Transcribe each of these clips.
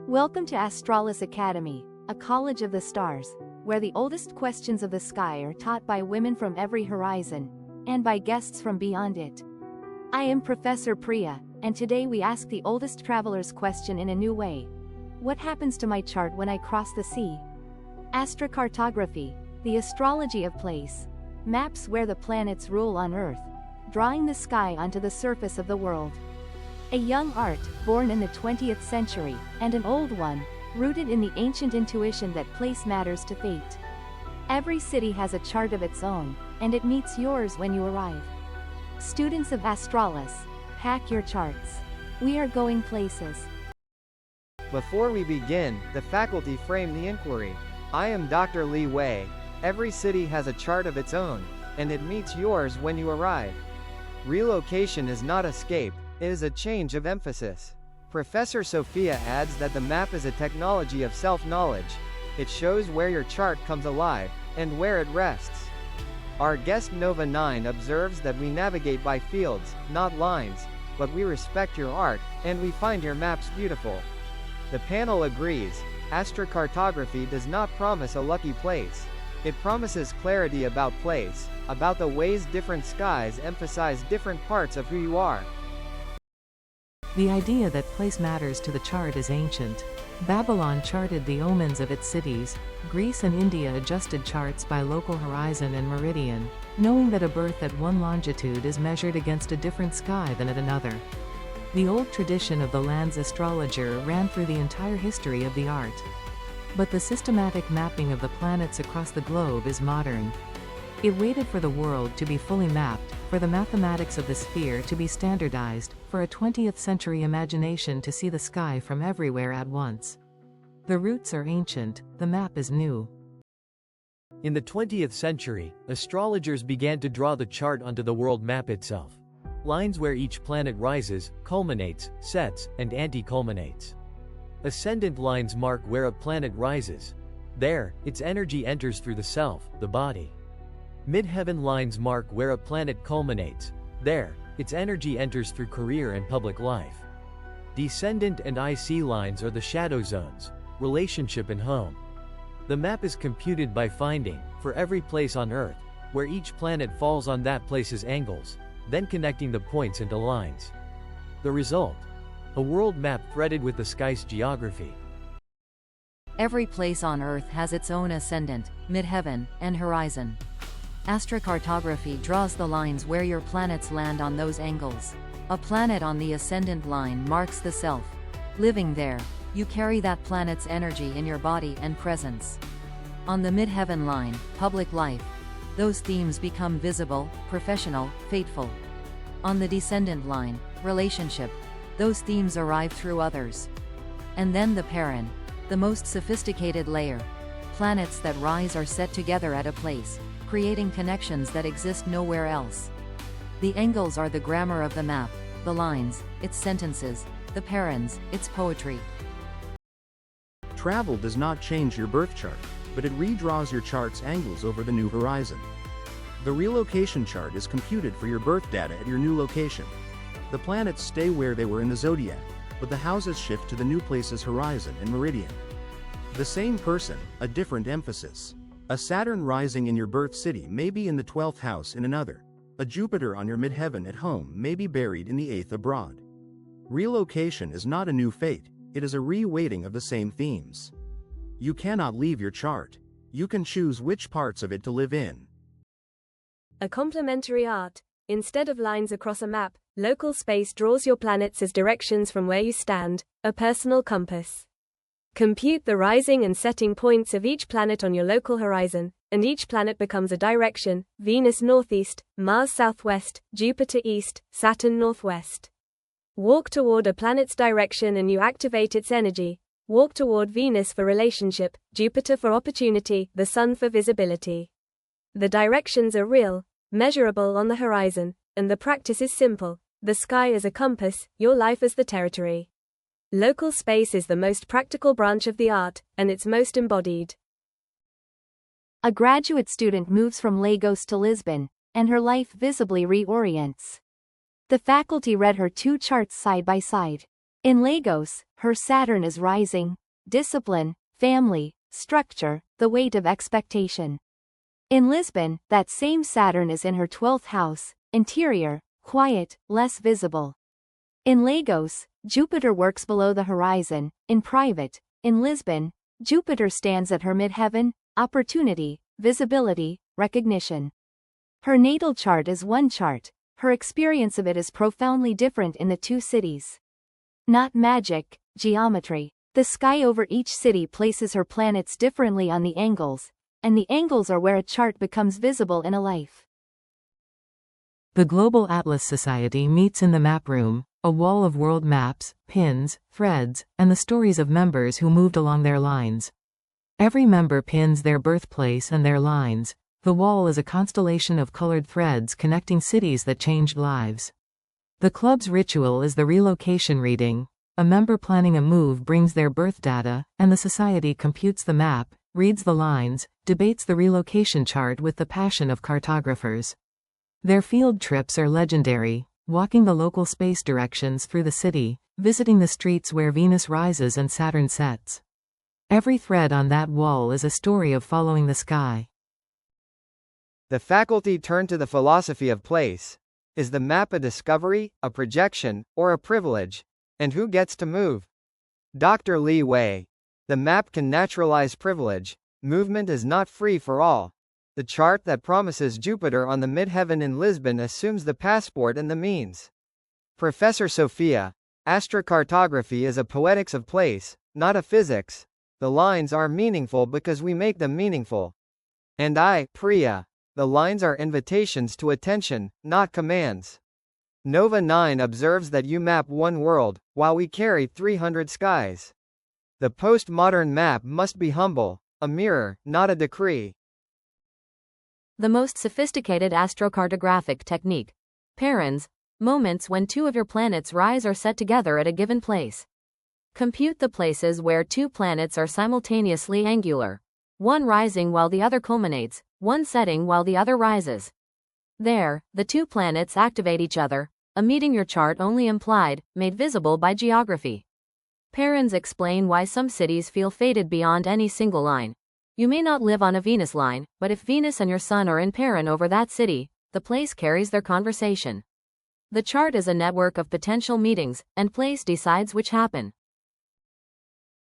Welcome to Astralis Academy, a college of the stars, where the oldest questions of the sky are taught by women from every horizon, and by guests from beyond it. I am Professor Priya, and today we ask the oldest traveler's question in a new way. What happens to my chart when I cross the sea? Astro-Cartography, the astrology of place, maps where the planets rule on Earth, drawing the sky onto the surface of the world. A young art, born in the 20th century, and an old one, rooted in the ancient intuition that place matters to fate. Every city has a chart of its own, and it meets yours when you arrive. Students of Astralis, pack your charts. We are going places. Before we begin, the faculty frame the inquiry. I am Dr. Li Wei. Every city has a chart of its own, and it meets yours when you arrive. Relocation is not escape, it is a change of emphasis. Professor Sophia adds that the map is a technology of self-knowledge. It shows where your chart comes alive, and where it rests. Our guest Nova 9 observes that we navigate by fields, not lines, but we respect your art, and we find your maps beautiful. The panel agrees. Astro-Cartography does not promise a lucky place. It promises clarity about place, about the ways different skies emphasize different parts of who you are. The idea that place matters to the chart is ancient. Babylon charted the omens of its cities. Greece and India adjusted charts by local horizon and meridian, knowing that a birth at one longitude is measured against a different sky than at another. The old tradition of the land's astrologer ran through the entire history of the art. But the systematic mapping of the planets across the globe is modern. It waited for the world to be fully mapped, for the mathematics of the sphere to be standardized, for a 20th century imagination to see the sky from everywhere at once. The roots are ancient, the map is new. In the 20th century, astrologers began to draw the chart onto the world map itself. Lines where each planet rises, culminates, sets, and anti-culminates. Ascendant lines mark where a planet rises. There, its energy enters through the self, the body. Midheaven lines mark where a planet culminates. There, its energy enters through career and public life. Descendant and IC lines are the shadow zones, relationship and home. The map is computed by finding, for every place on Earth, where each planet falls on that place's angles, then connecting the points into lines. The result? A world map threaded with the sky's geography. Every place on Earth has its own ascendant, midheaven, and horizon. Astro-Cartography draws the lines where your planets land on those angles. A planet on the ascendant line marks the self. Living there, you carry that planet's energy in your body and presence. On the midheaven line, public life, those themes become visible, professional, fateful. On the descendant line, relationship, those themes arrive through others. And then the Perrin, the most sophisticated layer. Planets that rise are set together at a place, creating connections that exist nowhere else. The angles are the grammar of the map, the lines, its sentences, the parens, its poetry. Travel does not change your birth chart, but it redraws your chart's angles over the new horizon. The relocation chart is computed for your birth data at your new location. The planets stay where they were in the zodiac, but the houses shift to the new place's horizon and meridian. The same person, a different emphasis. A Saturn rising in your birth city may be in the 12th house in another. A Jupiter on your midheaven at home may be buried in the 8th abroad. Relocation is not a new fate, it is a re-weighting of the same themes. You cannot leave your chart. You can choose which parts of it to live in. A complementary art. Instead of lines across a map, local space draws your planets as directions from where you stand, a personal compass. Compute the rising and setting points of each planet on your local horizon, and each planet becomes a direction: Venus northeast, Mars southwest, Jupiter east, Saturn northwest. Walk toward a planet's direction and you activate its energy. Walk toward Venus for relationship, Jupiter for opportunity, the Sun for visibility. The directions are real, measurable on the horizon, and the practice is simple. The sky as a compass, your life as the territory. Local space is the most practical branch of the art, and it's most embodied. A graduate student moves from Lagos to Lisbon, and her life visibly reorients. The faculty read her two charts side by side. In Lagos, her Saturn is rising, discipline, family, structure, the weight of expectation. In Lisbon, that same Saturn is in her 12th house, interior, quiet, less visible. In Lagos, Jupiter works below the horizon, in private. In Lisbon, Jupiter stands at her midheaven, opportunity, visibility, recognition. Her natal chart is one chart, her experience of it is profoundly different in the two cities. Not magic, geometry. The sky over each city places her planets differently on the angles, and the angles are where a chart becomes visible in a life. The Global Atlas Society meets in the map room, a wall of world maps, pins, threads, and the stories of members who moved along their lines. Every member pins their birthplace and their lines. The wall is a constellation of colored threads connecting cities that changed lives. The club's ritual is the relocation reading. A member planning a move brings their birth data, and the society computes the map, reads the lines, debates the relocation chart with the passion of cartographers. Their field trips are legendary, walking the local space directions through the city, visiting the streets where Venus rises and Saturn sets. Every thread on that wall is a story of following the sky. The faculty turn to the philosophy of place. Is the map a discovery, a projection, or a privilege? And who gets to move? Dr. Li Wei. The map can naturalize privilege. Movement is not free for all. The chart that promises Jupiter on the midheaven in Lisbon assumes the passport and the means. Professor Sophia. Astro-Cartography is a poetics of place, not a physics. The lines are meaningful because we make them meaningful. And I, Priya. The lines are invitations to attention, not commands. Nova 9 observes that you map one world, while we carry 300 skies. The postmodern map must be humble, a mirror, not a decree. The most sophisticated astrocartographic technique. Parens, moments when two of your planets rise or set together at a given place. Compute the places where two planets are simultaneously angular. One rising while the other culminates, one setting while the other rises. There, the two planets activate each other, a meeting your chart only implied, made visible by geography. Parens explain why some cities feel fated beyond any single line. You may not live on a Venus line, but if Venus and your Sun are in Paren over that city, the place carries their conversation. The chart is a network of potential meetings, and place decides which happen.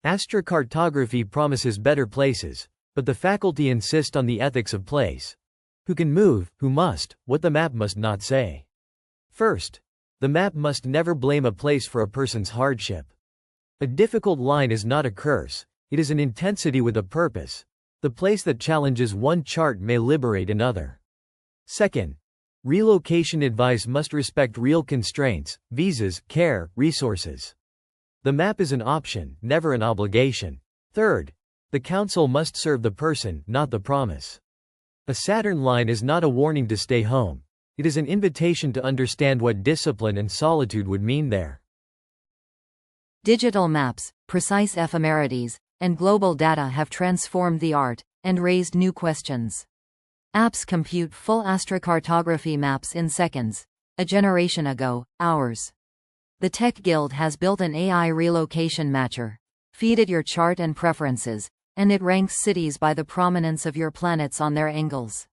Astro-Cartography promises better places, but the faculty insist on the ethics of place. Who can move, who must, what the map must not say. First, the map must never blame a place for a person's hardship. A difficult line is not a curse, it is an intensity with a purpose. The place that challenges one chart may liberate another. Second, relocation advice must respect real constraints, visas, care, resources. The map is an option, never an obligation. Third, the counsel must serve the person, not the promise. A Saturn line is not a warning to stay home. It is an invitation to understand what discipline and solitude would mean there. Digital maps, precise ephemerides, and global data have transformed the art and raised new questions. Apps compute full astrocartography maps in seconds. A generation ago, hours. The Tech Guild has built an AI relocation matcher. Feed it your chart and preferences, and it ranks cities by the prominence of your planets on their angles.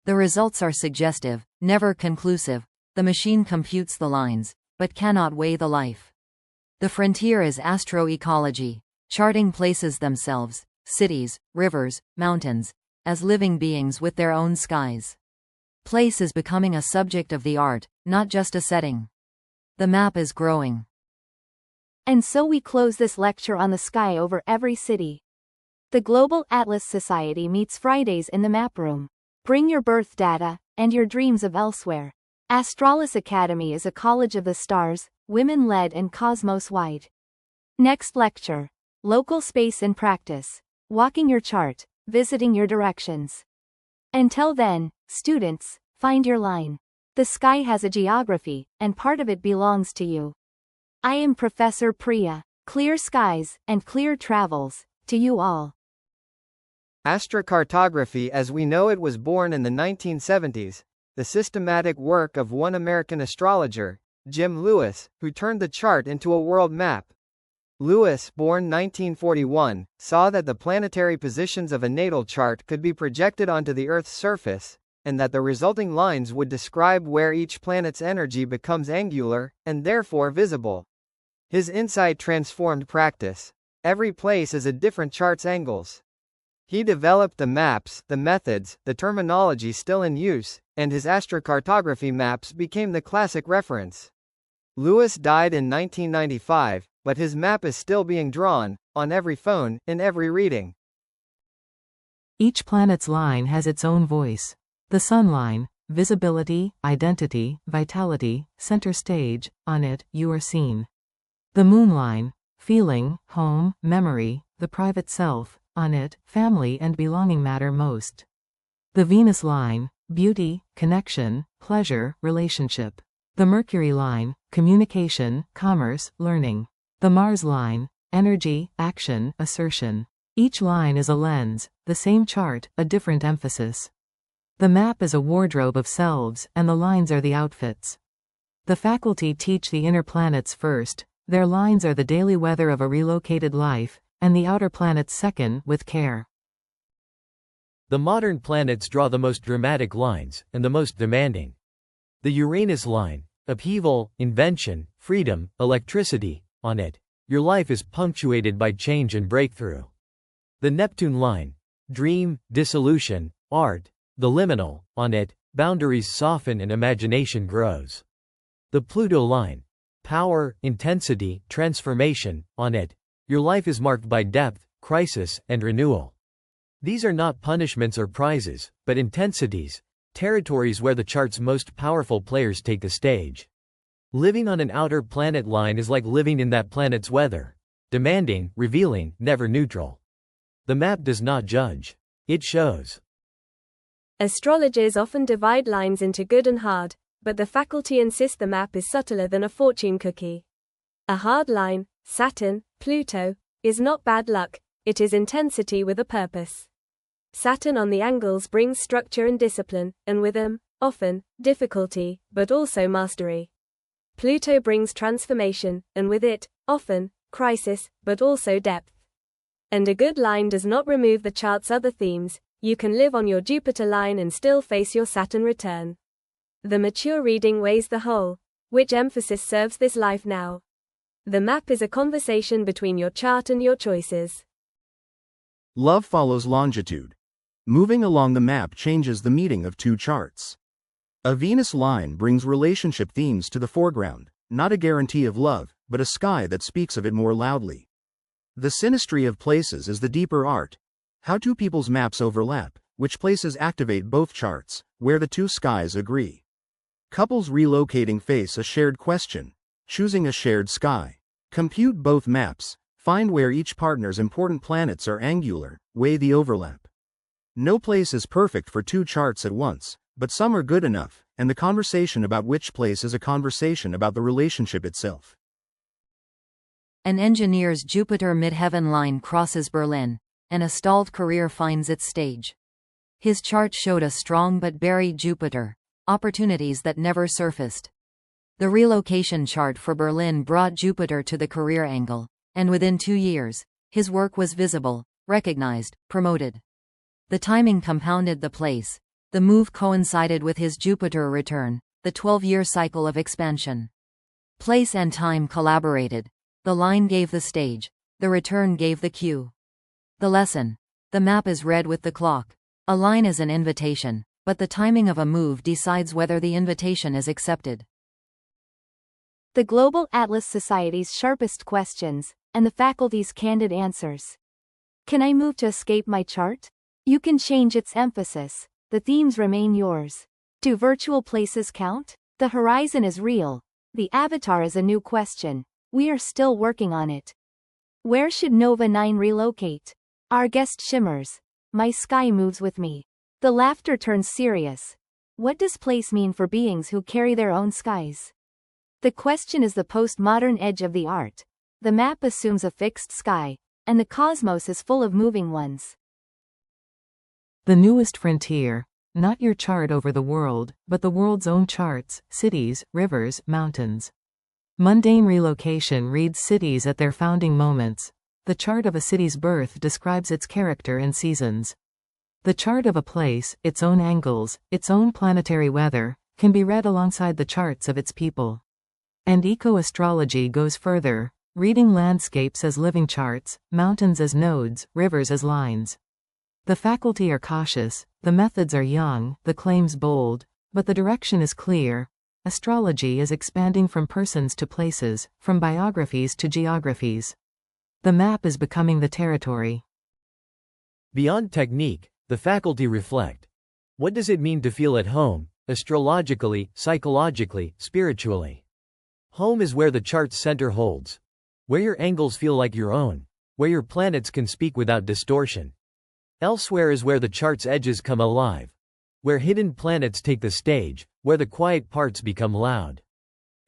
The results are suggestive, never conclusive. The machine computes the lines, but cannot weigh the life. The frontier is astroecology, charting places themselves, cities, rivers, mountains, as living beings with their own skies. Place is becoming a subject of the art, not just a setting. The map is growing. And so we close this lecture on the sky over every city. The Global Atlas Society meets Fridays in the map room. Bring your birth data, and your dreams of elsewhere. Astralis Academy is a college of the stars, women-led and cosmos-wide. Next lecture. Local space in practice. Walking your chart, visiting your directions. Until then, students, find your line. The sky has a geography, and part of it belongs to you. I am Professor Priya. Clear skies, and clear travels, to you all. Astro-Cartography as we know it was born in the 1970s, the systematic work of one American astrologer, Jim Lewis, who turned the chart into a world map. Lewis, born 1941, saw that the planetary positions of a natal chart could be projected onto the Earth's surface, and that the resulting lines would describe where each planet's energy becomes angular, and therefore visible. His insight transformed practice. Every place is a different chart's angles. He developed the maps, the methods, the terminology still in use, and his Astro-Cartography maps became the classic reference. Lewis died in 1995, but his map is still being drawn, on every phone, in every reading. Each planet's line has its own voice. The sun line, visibility, identity, vitality, center stage, on it, you are seen. The moon line, feeling, home, memory, the private self, on it, family and belonging matter most. The Venus line, beauty, connection, pleasure, relationship. The Mercury line, communication, commerce, learning. The Mars line, energy, action, assertion. Each line is a lens, the same chart, a different emphasis. The map is a wardrobe of selves, and the lines are the outfits. The faculty teach the inner planets first, their lines are the daily weather of a relocated life, and the outer planets second, with care. The modern planets draw the most dramatic lines, and the most demanding. The Uranus line, upheaval, invention, freedom, electricity, on it, your life is punctuated by change and breakthrough. The Neptune line, dream, dissolution, art, the liminal, on it, boundaries soften and imagination grows. The Pluto line, power, intensity, transformation, on it, your life is marked by depth, crisis, and renewal. These are not punishments or prizes, but intensities, territories where the chart's most powerful players take the stage. Living on an outer planet line is like living in that planet's weather. Demanding, revealing, never neutral. The map does not judge. It shows. Astrologers often divide lines into good and hard, but the faculty insist the map is subtler than a fortune cookie. A hard line, Saturn, Pluto, is not bad luck, it is intensity with a purpose. Saturn on the angles brings structure and discipline, and with them, often, difficulty, but also mastery. Pluto brings transformation, and with it, often, crisis, but also depth. And a good line does not remove the chart's other themes. You can live on your Jupiter line and still face your Saturn return. The mature reading weighs the whole. Which emphasis serves this life now? The map is a conversation between your chart and your choices. Love follows longitude. Moving along the map changes the meeting of two charts. A Venus line brings relationship themes to the foreground, not a guarantee of love, but a sky that speaks of it more loudly. The synastry of places is the deeper art. How two people's maps overlap, which places activate both charts, where the two skies agree. Couples relocating face a shared question, choosing a shared sky. Compute both maps, find where each partner's important planets are angular, weigh the overlap. No place is perfect for two charts at once, but some are good enough, and the conversation about which place is a conversation about the relationship itself. An engineer's Jupiter midheaven line crosses Berlin, and a stalled career finds its stage. His chart showed a strong but buried Jupiter, opportunities that never surfaced. The relocation chart for Berlin brought Jupiter to the career angle, and within 2 years, his work was visible, recognized, promoted. The timing compounded the place. The move coincided with his Jupiter return, the 12-year cycle of expansion. Place and time collaborated. The line gave the stage, the return gave the cue. The lesson. The map is read with the clock. A line is an invitation, but the timing of a move decides whether the invitation is accepted. The Global Atlas Society's sharpest questions, and the faculty's candid answers. Can I move to escape my chart? You can change its emphasis. The themes remain yours. Do virtual places count? The horizon is real. The avatar is a new question. We are still working on it. Where should Nova 9 relocate? Our guest shimmers. My sky moves with me. The laughter turns serious. What does place mean for beings who carry their own skies? The question is the postmodern edge of the art. The map assumes a fixed sky, and the cosmos is full of moving ones. The newest frontier. Not your chart over the world, but the world's own charts, cities, rivers, mountains. Mundane relocation reads cities at their founding moments. The chart of a city's birth describes its character and seasons. The chart of a place, its own angles, its own planetary weather, can be read alongside the charts of its people. And eco-astrology goes further, reading landscapes as living charts, mountains as nodes, rivers as lines. The faculty are cautious, the methods are young, the claims bold, but the direction is clear. Astrology is expanding from persons to places, from biographies to geographies. The map is becoming the territory. Beyond technique, the faculty reflect. What does it mean to feel at home, astrologically, psychologically, spiritually? Home is where the chart's center holds. Where your angles feel like your own. Where your planets can speak without distortion. Elsewhere is where the chart's edges come alive. Where hidden planets take the stage, where the quiet parts become loud.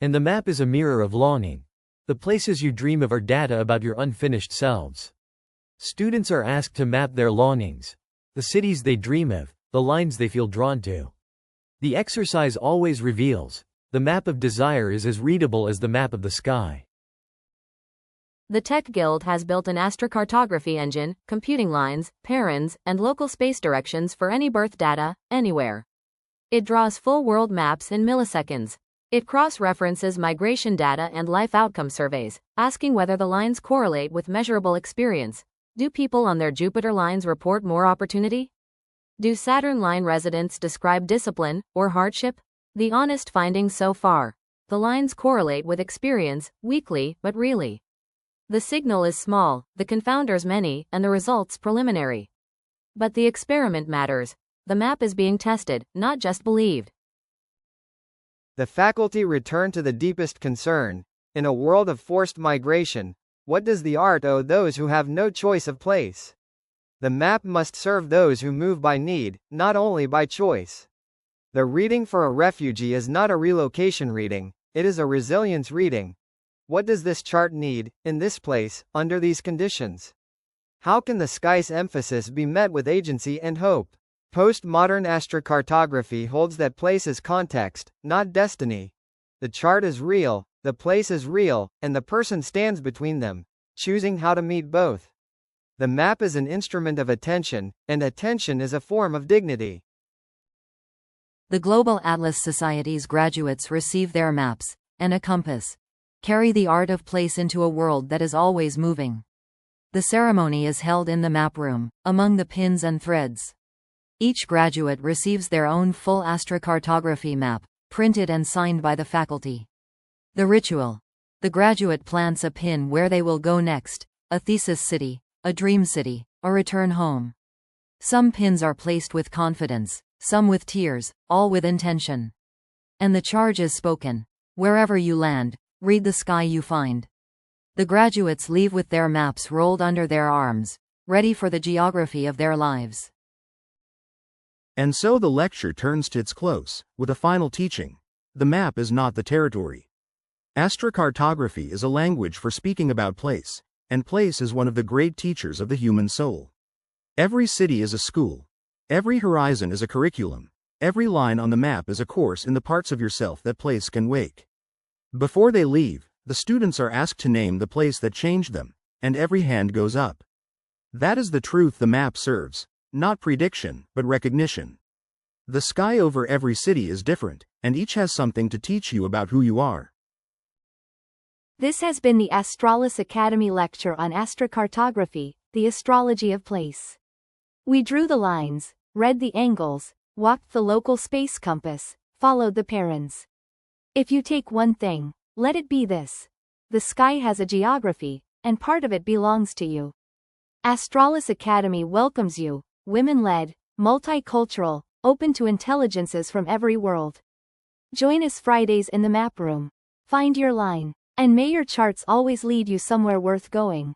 And the map is a mirror of longing. The places you dream of are data about your unfinished selves. Students are asked to map their longings. The cities they dream of, the lines they feel drawn to. The exercise always reveals, the map of desire is as readable as the map of the sky. The Tech Guild has built an Astro-Cartography engine, computing lines, parens, and local space directions for any birth data, anywhere. It draws full world maps in milliseconds. It cross-references migration data and life outcome surveys, asking whether the lines correlate with measurable experience. Do people on their Jupiter lines report more opportunity? Do Saturn line residents describe discipline or hardship? The honest findings so far. The lines correlate with experience, weakly, but really. The signal is small, the confounders many, and the results preliminary. But the experiment matters. The map is being tested, not just believed. The faculty return to the deepest concern. In a world of forced migration, what does the art owe those who have no choice of place? The map must serve those who move by need, not only by choice. The reading for a refugee is not a relocation reading, it is a resilience reading. What does this chart need, in this place, under these conditions? How can the sky's emphasis be met with agency and hope? Postmodern astrocartography holds that place is context, not destiny. The chart is real, the place is real, and the person stands between them, choosing how to meet both. The map is an instrument of attention, and attention is a form of dignity. The Global Atlas Society's graduates receive their maps, and a compass. Carry the art of place into a world that is always moving. The ceremony is held in the map room, among the pins and threads. Each graduate receives their own full astrocartography map, printed and signed by the faculty. The ritual. The graduate plants a pin where they will go next, a thesis city, a dream city, a return home. Some pins are placed with confidence, some with tears, all with intention. And the charge is spoken. Wherever you land, read the sky you find. The graduates leave with their maps rolled under their arms, ready for the geography of their lives. And so the lecture turns to its close, with a final teaching. The map is not the territory. Astro-cartography is a language for speaking about place, and place is one of the great teachers of the human soul. Every city is a school. Every horizon is a curriculum. Every line on the map is a course in the parts of yourself that place can wake. Before they leave, the students are asked to name the place that changed them, and every hand goes up. That is the truth the map serves. Not prediction, but recognition. The sky over every city is different, and each has something to teach you about who you are. This has been the Astralis Academy lecture on Astro-Cartography, the astrology of place. We drew the lines, read the angles, walked the local space compass, followed the parens. If you take one thing, let it be this. The sky has a geography, and part of it belongs to you. Astralis Academy welcomes you. Women-led, multicultural, open to intelligences from every world. Join us Fridays in the map room. Find your line, and may your charts always lead you somewhere worth going.